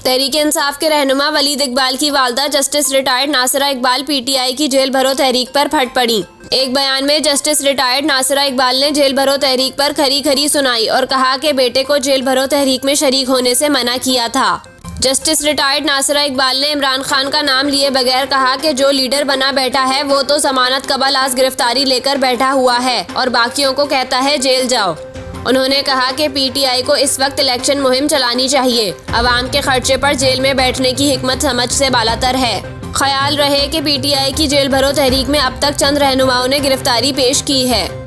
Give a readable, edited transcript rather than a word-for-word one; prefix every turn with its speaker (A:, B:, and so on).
A: तहरीक-ए-इंसाफ के रहनुमा वलीद इकबाल की वालदा justice retired Nasira Iqbal PTI की जेल भरो तहरीक पर फट पड़ी। एक बयान में जस्टिस रिटायर्ड नासिरा इकबाल ने जेल भरो तहरीक पर खरी खरी सुनाई और कहा कि बेटे को जेल भरो तहरीक में शरीक होने से मना किया था। जस्टिस रिटायर्ड नासिरा इकबाल ने इमरान खान का नाम लिए बगैर कहा कि जो लीडर बना बैठा है वो तो जमानत कबल आज गिरफ्तारी लेकर बैठा हुआ है और बाकियों को कहता है जेल जाओ। उन्होंने कहा कि पीटीआई को इस वक्त इलेक्शन मुहिम चलानी चाहिए। अवाम के खर्चे पर जेल में बैठने की हिकमत समझ से बालातर है। ख्याल रहे कि पीटीआई की जेल भरो तहरीक में अब तक चंद रहनुमाओं ने गिरफ्तारी पेश की है।